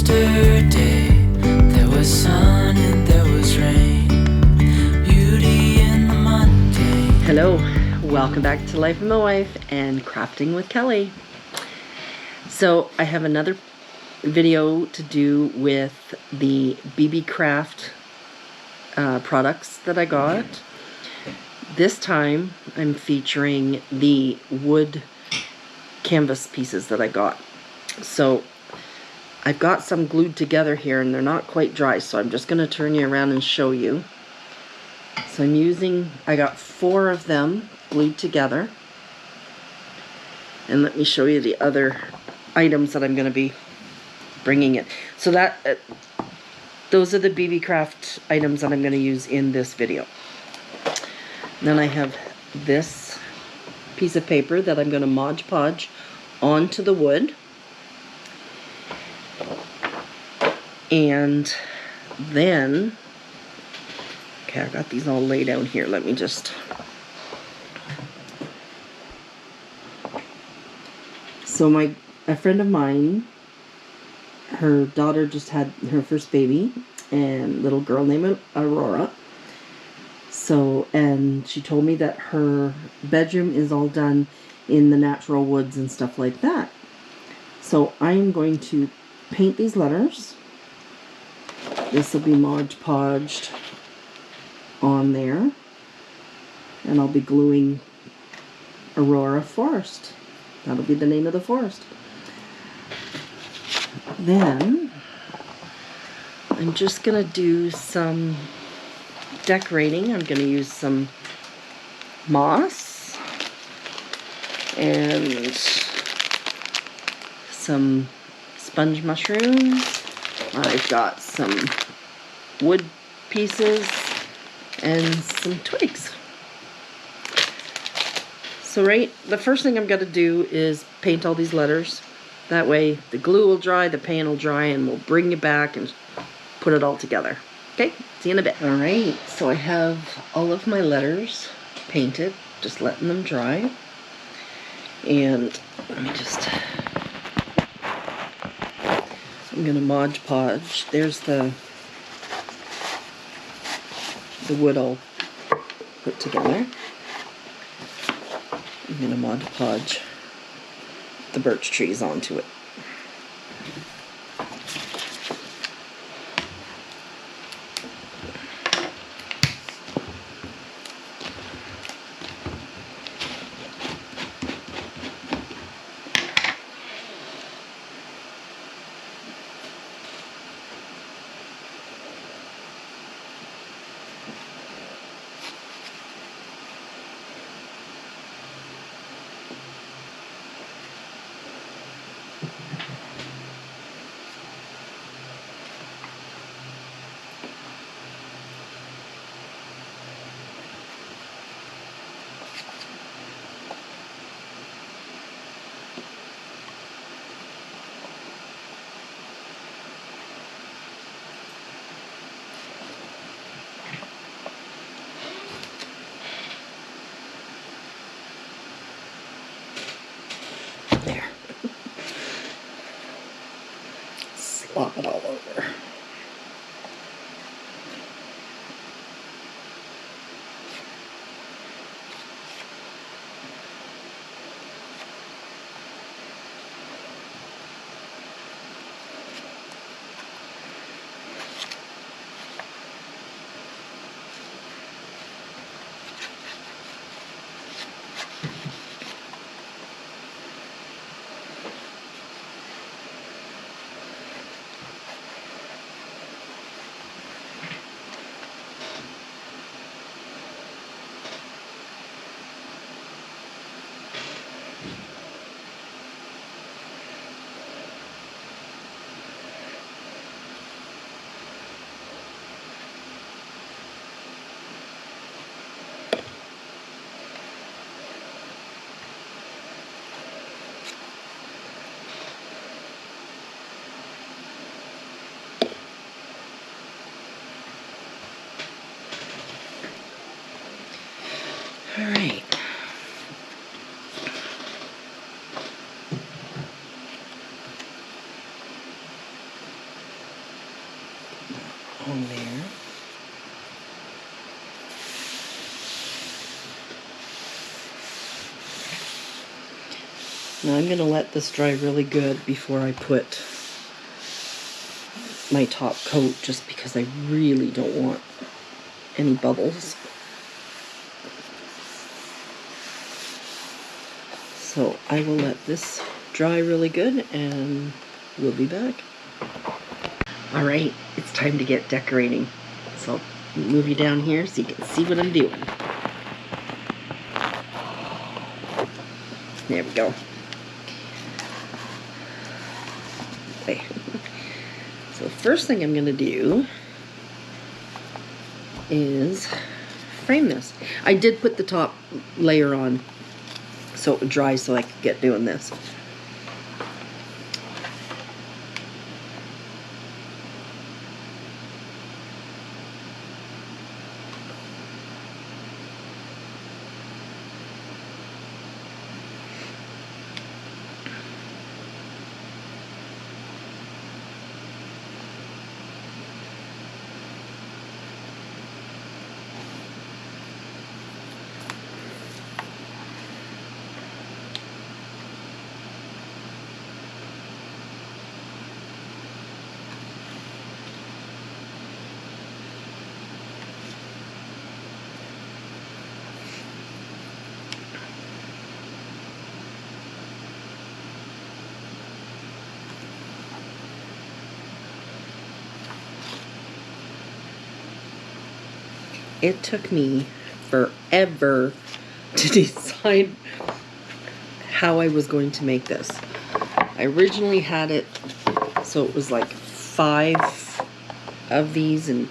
Yesterday there was sun and there was rain, beauty in the Monday. Hello, welcome back to Life of My Wife and Crafting with Kelly. So I have another video to do with the BENECREAT products that I got. This time I'm featuring the wood canvas pieces that I got. So I've got some glued together here and they're not quite dry, so I'm just going to turn you around and show you. So I got 4 of them glued together. And let me show you the other items that I'm going to be bringing in. So those are the BENECREAT items that I'm going to use in this video. Then I have this piece of paper that I'm going to Mod Podge onto the wood. And then, okay, I got these all laid out here. Let me just... So a friend of mine, her daughter just had her first baby, and little girl named Aurora. So, and she told me that her bedroom is all done in the natural woods and stuff like that. So I am going to paint these letters. This will be Mod Podged on there. And I'll be gluing Aurora Forest. That'll be the name of the forest. Then I'm just going to do some decorating. I'm going to use some moss and some sponge mushrooms. I've got some wood pieces and some twigs. So the first thing I'm going to do is paint all these letters. That way the glue will dry, the paint will dry, and we'll bring you back and put it all together. Okay, see you in a bit. Alright, so I have all of my letters painted, just letting them dry. And let me just... I'm going to Mod Podge. There's the wood all put together. I'm going to Mod Podge the birch trees onto it. There. Slop it all over. All right. on there. Now I'm going to let this dry really good before I put my top coat, just because I really don't want any bubbles. So I will let this dry really good and we'll be back. Alright, it's time to get decorating. So I'll move you down here so you can see what I'm doing. There we go. Okay. So the first thing I'm going to do is frame this. I did put the top layer on so it would dry so I could get doing this. It took me forever to decide how I was going to make this. I originally had it so it was like 5 of these, and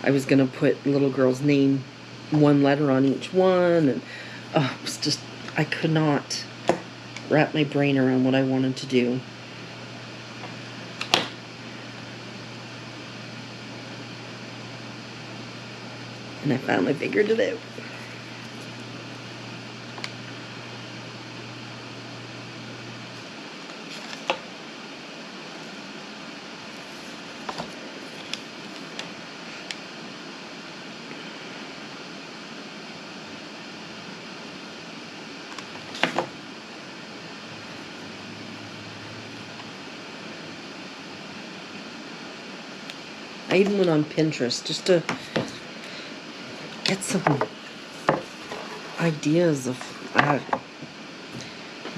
I was gonna put little girl's name, 1 letter on each one, and it was just, I could not wrap my brain around what I wanted to do. And I finally figured it out. I even went on Pinterest just to get some ideas of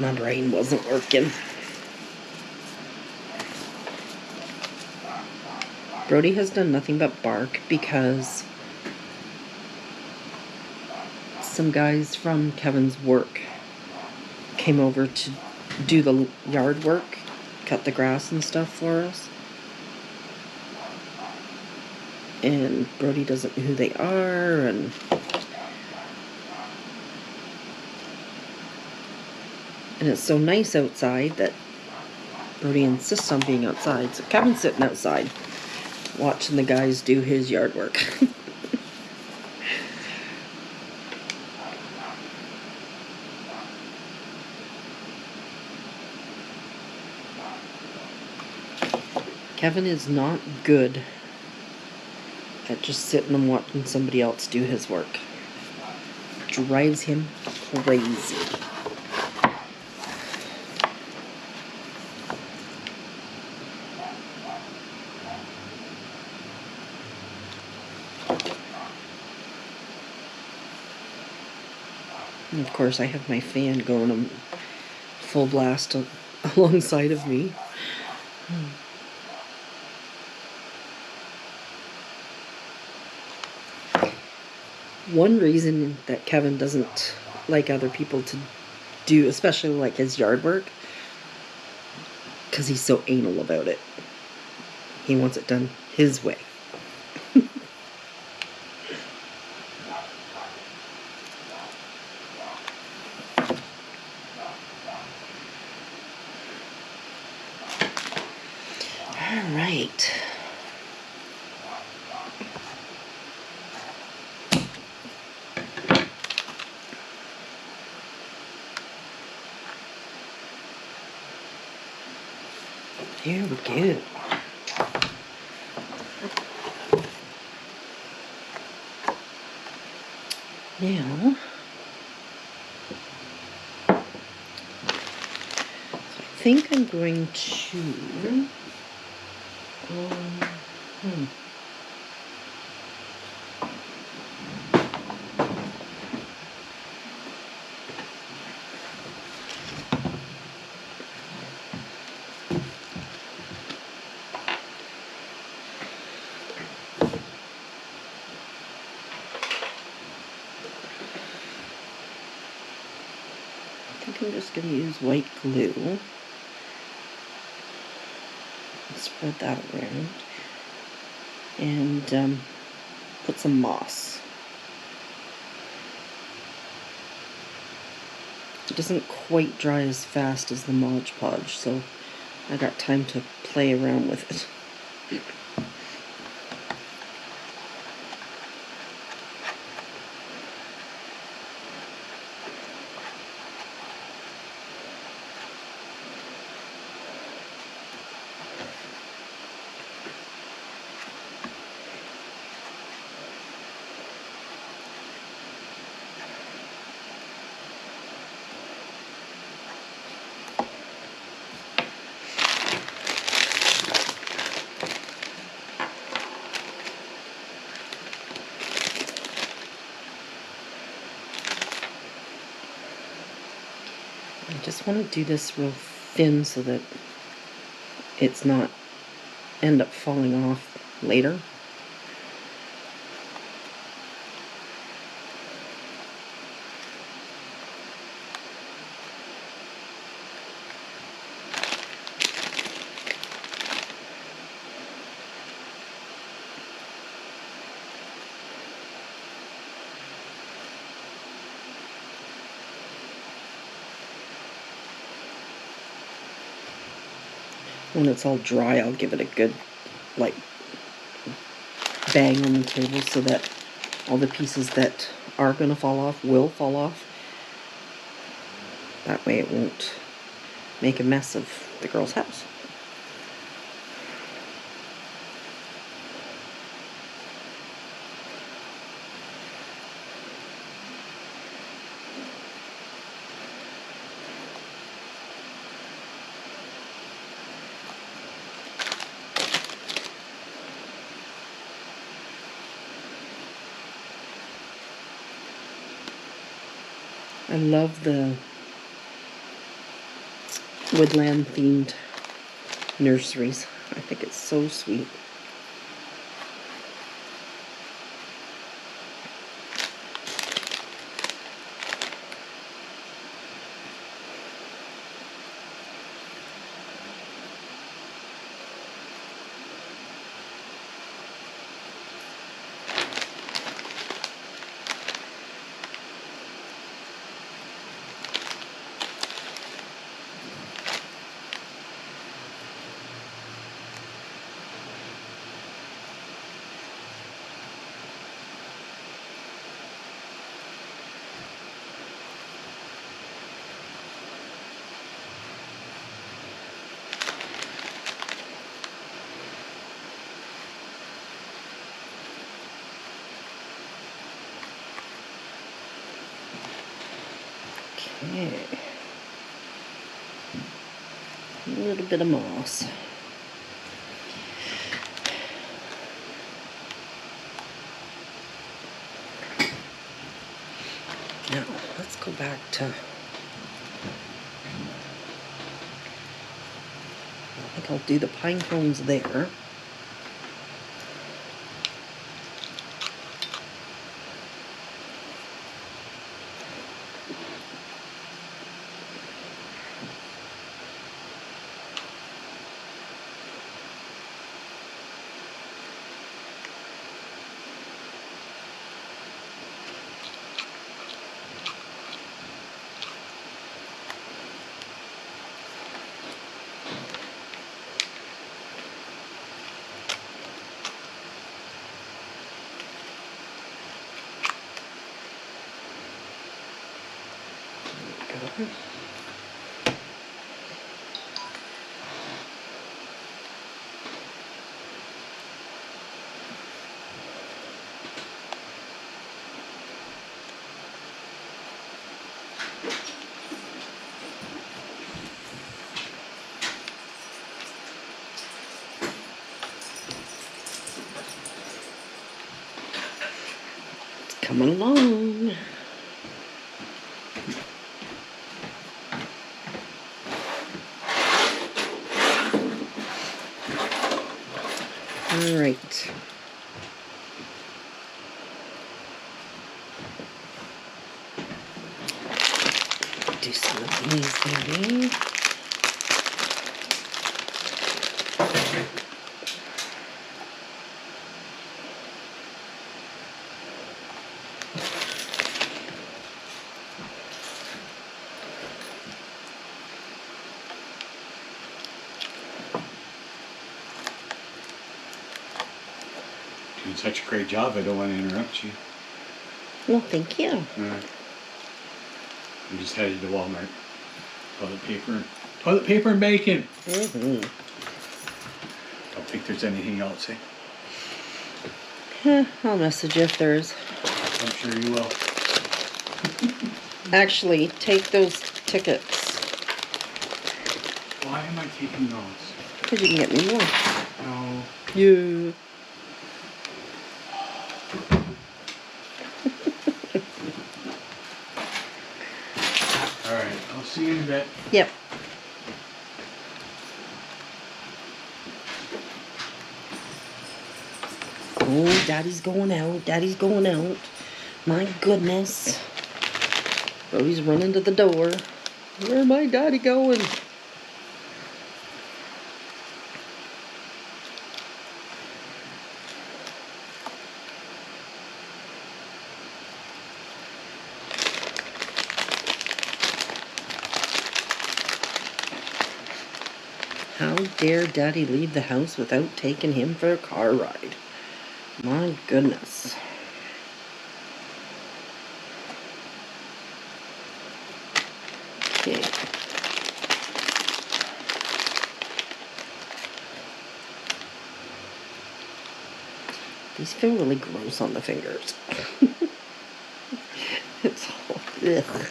my brain wasn't working. Brody has done nothing but bark because some guys from Kevin's work came over to do the yard work, cut the grass and stuff for us. And Brody doesn't know who they are, and it's so nice outside that Brody insists on being outside. So Kevin's sitting outside watching the guys do his yard work. Kevin is not good at just sitting and watching somebody else do his work. It drives him crazy. And of course I have my fan going full blast alongside of me. One reason that Kevin doesn't like other people to do, especially like his yard work, because he's so anal about it. He wants it done his way. All right. Here we go. Now, so I think I'm going to, hmm. I think I'm just going to use white glue and spread that around and put some moss. It doesn't quite dry as fast as the Mod Podge, so I got time to play around with it. I just want to do this real thin so that it's not end up falling off later. When it's all dry, I'll give it a good, like, bang on the table so that all the pieces that are going to fall off will fall off. That way it won't make a mess of the girl's house. I love the woodland themed nurseries. I think it's so sweet. Okay. A little bit of moss. Now, let's go back to, I think I'll do the pine cones there. Go. coming along. All right. Do some of these maybe. Doing such a great job, I don't want to interrupt you. Well, thank you. Alright. I'm just headed to Walmart. Toilet paper and bacon. Mm-hmm. Don't think there's anything else, I'll message you if there is. I'm sure you will. Actually, take those tickets. Why am I taking those? Because you can get me more. No. Yeah. Alright, I'll see you in a bit. Yep. Oh, Daddy's going out. Daddy's going out. My goodness. Oh, he's running to the door. Where my daddy going? How dare Daddy leave the house without taking him for a car ride? My goodness. Okay. These feel really gross on the fingers. It's all, ugh.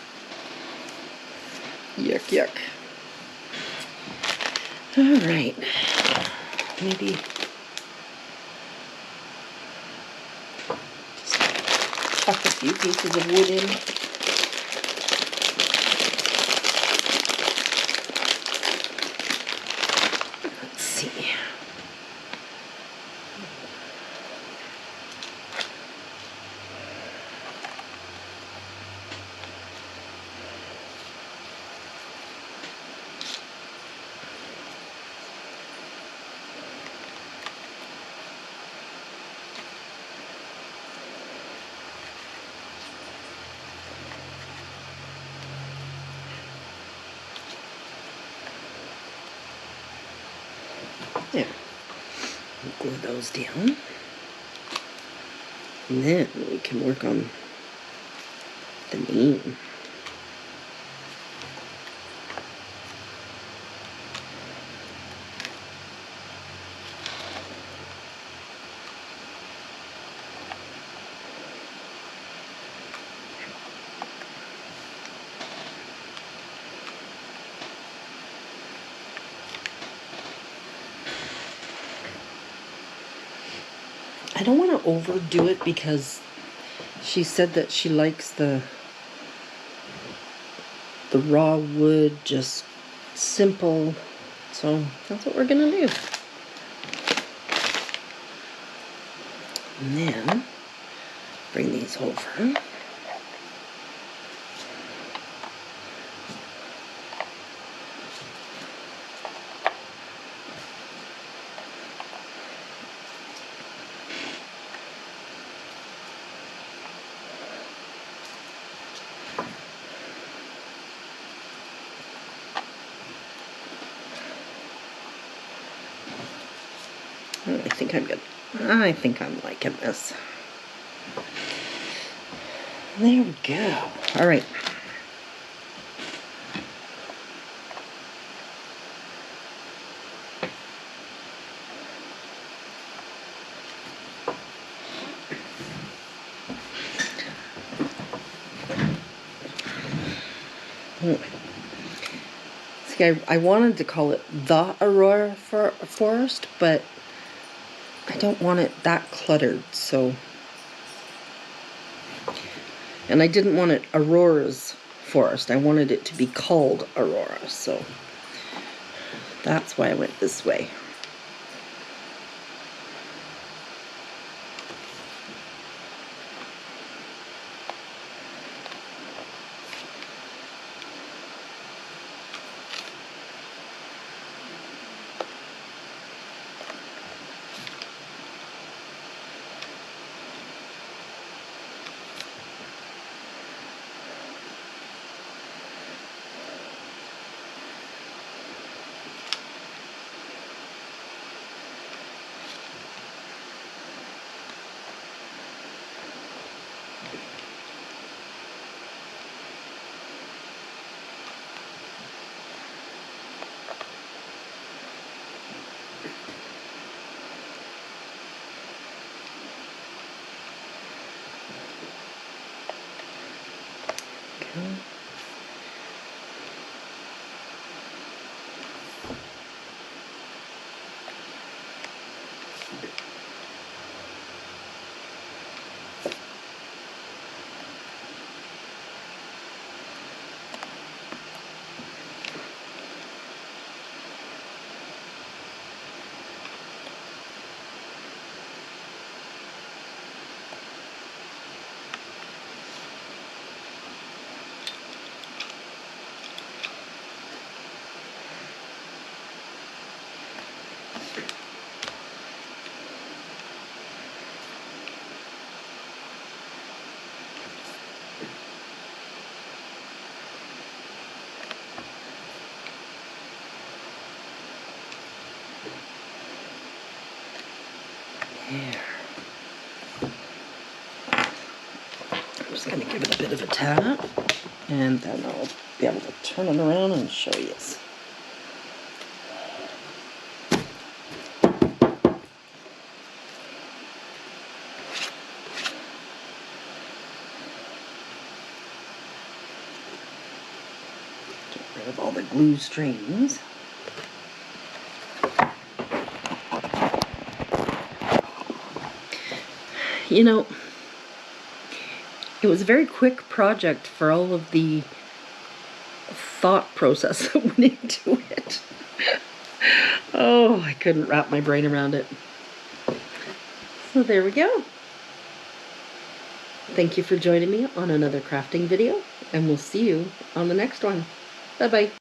Yuck, yuck. All right. Maybe just tuck a few pieces of wood in. Let's see. There. Glue those down. And then we can work on the name. I don't want to overdo it because she said that she likes the raw wood, just simple. So that's what we're gonna do. And then bring these over. I think I'm good. I think I'm liking this. There we go. All right. See, I wanted to call it the Aurora Forest, but I don't want it that cluttered, so And I didn't want it Aurora's forest. I wanted it to be called Aurora, so that's why I went this way. There. I'm just going to give it a bit of a tap, and then I'll be able to turn it around and show you. Get rid of all the glue strings. You know, it was a very quick project for all of the thought process that went into it. Oh, I couldn't wrap my brain around it. So there we go. Thank you for joining me on another crafting video, and we'll see you on the next one. Bye-bye.